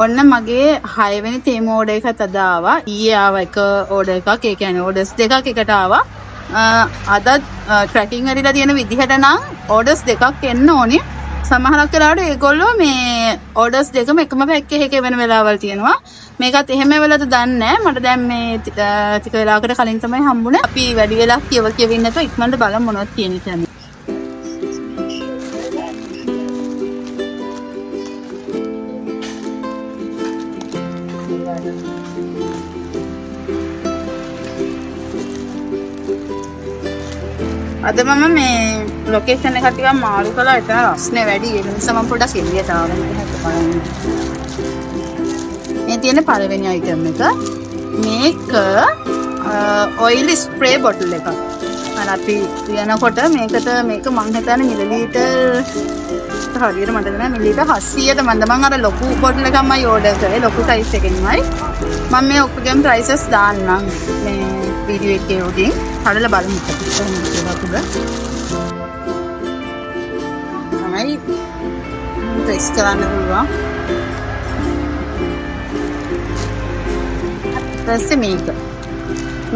ඔන්න මගේ 6 වෙනි තීම ඕඩර් එකත් අද ආවා. ඊයේ ආවා එක ඕඩර් එකක්. ඒ කියන්නේ ඕඩර්ස් දෙකක් එකට ආවා. අද ට්‍රැකින් වෙරිලා තියෙන විදිහට නම් ඕඩර්ස් දෙකක් එන්න ඕනේ. සමහරක් වෙලාවට ඒගොල්ලෝ මේ ඕඩර්ස් දෙකම එකම පැක් එකේ වෙන වෙලාවල් තියෙනවා. මේකත් එහෙම වෙලාවද දන්නේ නැහැ. මට දැන් මේ ටික වෙලාවකට කලින් තමයි හම්බුනේ. අපි වැඩි වෙලා කියවින්න නැතුව ඉක්මනට බලමු මොනවද තියෙන්නේ කියලා. අද මම මේ ලොකේෂන් එක ටිකක් මාරු කළා. එතන රස්නේ වැඩි. ඒ නිසා මම පොඩ්ඩක් එළියට ආවා. මේ තියෙන පළවෙනි අයිටම් එක මේක ඔයිල් ස්ප්‍රේ බොටල් එකක්. අර අපි යනකොට මේක මං හිතන්නේ මිලිලීටර් හරියට මට දැනෙන්නේ මිලිලීටර් 700ද මම අර ලොකු බොටල් එකක්මයි ඕඩර් කරේ. ලොකු සයිස් එකකින්මයි. මම මේ ඔක්කොගෙම ප්‍රයිසස් දාන්නම් මේ වීඩියෝ එකේ උඩින්. හදලා බලමු කොහොමද තමයි ප්‍රෙස් කරන්න පුළුවන්. ඊපස්සේ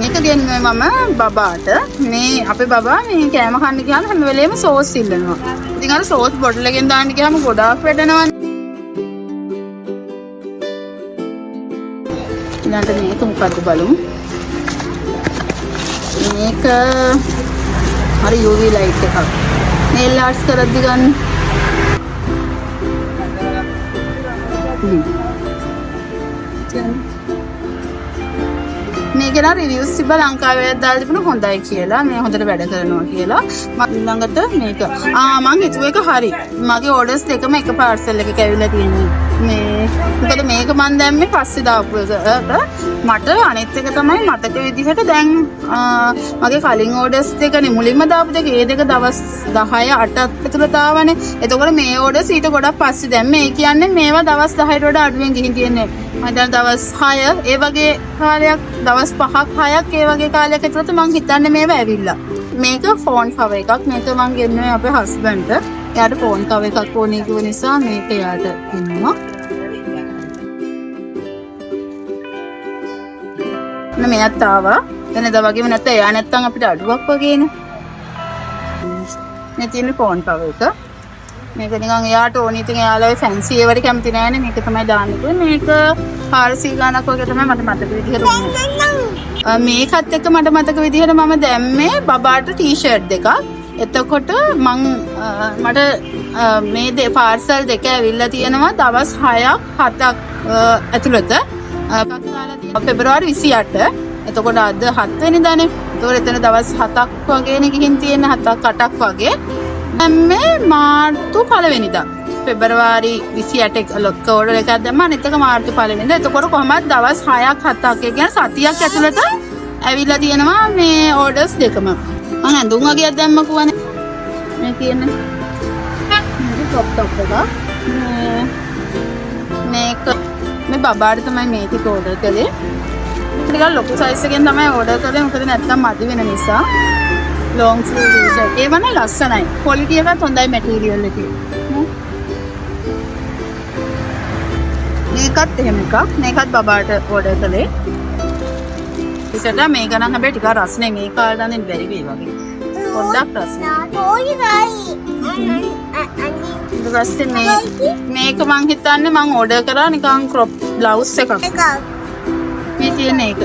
මේක දෙන්නේ මම බබාට. මේ අපේ බබා මේ කෑම කන්න ගියාම හැම වෙලේම සෝස් ඉල්ලනවා. ඉතින් අර සෝස් බොටල් එකෙන් දාන්න ගියාම ගොඩාක් වැඩනවා. ඊළඟට මේක මොකද්ද බලමු. මේක හරි UV ලයිට් එකක්. nail arts කරද්දි ගන්න. මේක නා රිවිව්ස් තිබ්බ ලංකාවේ දාලා තිබුණ හොඳයි කියලා. මේ හොඳට වැඩ කරනවා කියලා. ඊළඟට මේක මං හිතුව එක හරි. මගේ ඕඩර්ස් දෙකම එක පාර්සල් එකක ඇවිල්ලා තියෙනවා. මොකද මේක මන් දැම්මේ පස්සේ දාපු එකට. මට අනිත් එක තමයි මතක විදිහට දැන් මගේ කලින් ඕඩර්ස් දෙකනේ මුලින්ම දාපු දෙක. ඒ දෙක දවස් 10 8ක් ඇතුළත ආවනේ. එතකොට මේ ඕඩර්ස් ඊට ගොඩක් පස්සේ දැන් මේ කියන්නේ මේවා දවස් 10ට වඩා අඩුවෙන් ගිහින් තියෙන්නේ. මම දැන් දවස් 6 ඒ වගේ කාලයක් දවස් 5ක් 6ක් ඒ වගේ කාලයක් ඇතුළත මං හිතන්නේ මේවා ඇවිල්ලා. මේක ෆෝන් කවර් එකක්. මේක මං ගෙන්නුවේ අපේ හස්බන්ඩ්ට. එයාට ෆෝන් කවර් එකක් ඕනේ කිව්ව නිසා මේක එයාට ඉන්නවා. මෙයාත් ආවා. එනදා වගේම නැත්නම් එයා නැත්තම් අපිට අඩුවක් වගේනේ. මේ තියෙන ෆෝන් කවර් එක. මේක නිකන් එයාට ඕනේ. ඉතින් එයාලා ෆැන්සි ඒවට කැමති නෑනේ. මේක තමයි දාන්න පුළුවන්. මේක 400 ගණක් වගේ තමයි මට මතක විදිහට උනේ. මේකත් එක්ක මට මතක විදිහට මම දැම්මේ බබාට ටී-ෂර්ට් දෙකක්. එතකොට මට මේ පාර්සල් දෙක ඇවිල්ලා තියෙනවා දවස් 6ක් 7ක් ඇතුළත. පෙබරවාරි 28. එතකොට අද 7 වෙනිදානේ. ඒතකොට එතන දවස් 7ක් වගේනේ ගිහින් තියෙන 7ක් 8ක් වගේ. මේ මාර්තු 1 වෙනිදා. පෙබරවාරි 28 ලොක්ක ඕඩර් එකක් දැම්මා. අනිත් එක මාර්තු 1 වෙනිදා. එතකොට කොහමද දවස් 6ක් 7ක් ඒ කියන්නේ සතියක් ඇතුළත ඇවිල්ලා තියෙනවා මේ ඕඩර්ස් දෙකම. මම ඇඳුම් වගේක් දැම්මකුවනේ. මේ කියන්නේ ටොප් එක. මේක මේ බබාට තමයි මේ ටික ඕඩර් කළේ. ටිකක් ලොකු සයිස් එකෙන් තමයි ඕඩර් කළේ. මොකද නැත්තම් මදි වෙන නිසා. long sleeve t-shirt. ඒ වනේ ලස්සනයි. quality එකත් හොඳයි material එකේ. මේකත් එහෙම එකක්. මේකත් බබාට ඕඩර් කළේ. ඉතින් මේක නම් හැබැයි ටිකක් රස්නේ. මේ කාලේ නම් බැරි වෙයි වගේ. පොඩ්ඩක් රස්නේ. මේක මං හිතන්නේ මං ඕඩර් කරා නිකන් crop blouse එකක්. මේ තියෙන එක.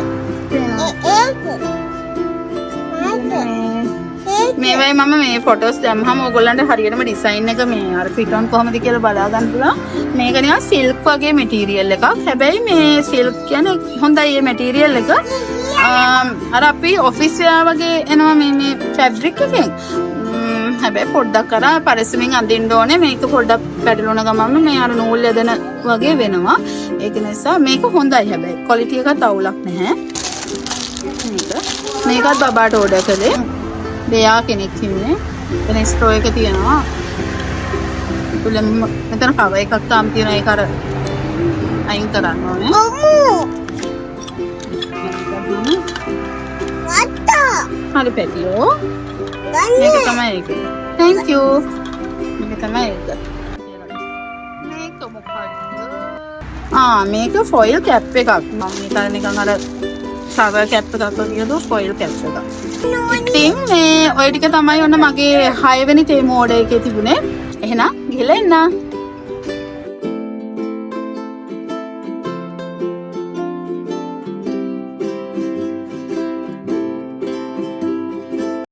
මේවයි මම මේ ෆොටෝස් දැම්මම ඕගොල්ලන්ට හරියටම ඩිසයින් එක මේ අර ෆිට් ඔන් කොහොමද කියලා බලා ගන්න පුළුවන්. මේක නිකන් සිල්ක් වගේ මැටීරියල් එකක්. හැබැයි මේ සිල්ක් කියන්නේ හොඳයි මේ මැටීරියල් එක. අර අපි ඔෆිස් වෙලා වගේ එනවා මේ ෆැබ්‍රික් එකෙන්. හැබැයි පොඩ්ඩක් අර පරිස්සමින් අඳින්න ඕනේ. මේක පොඩ්ඩක් පැටලුණ ගමන් මේ අර නූල් යදන වගේ වෙනවා. ඒක නිසා මේක හොඳයි. හැබැයි ක්වොලිටි එකත් අවුලක් නැහැ. මේකත් බබාට ඕඩර් කළේ. දෙයා කෙනෙක් ඉන්නේ. එතන ස්ටෝ එක තියෙනවා. තුලම මෙතන කව එකක් තාම තියෙනවා. ඒක අර අයින් කරන්න ඕනේ. හරි පැටියෝ. මේක තමයි ඒක. Thank you. මේක තමයි ඒක. මේක මොකක්ද? මේක ෆොයිල් කැප් එකක්. මම මේක නිකන් අර ෂවර් කැප් එකක් වගේ දෝ ෆොයිල් කැප් එකක්. ඉතින් මේ ඔය ටික තමයි ඔන්න මගේ 6 වෙනි තේම ඕඩර් එකේ තිබුණේ. එහෙනම් ගිහලා එන්න.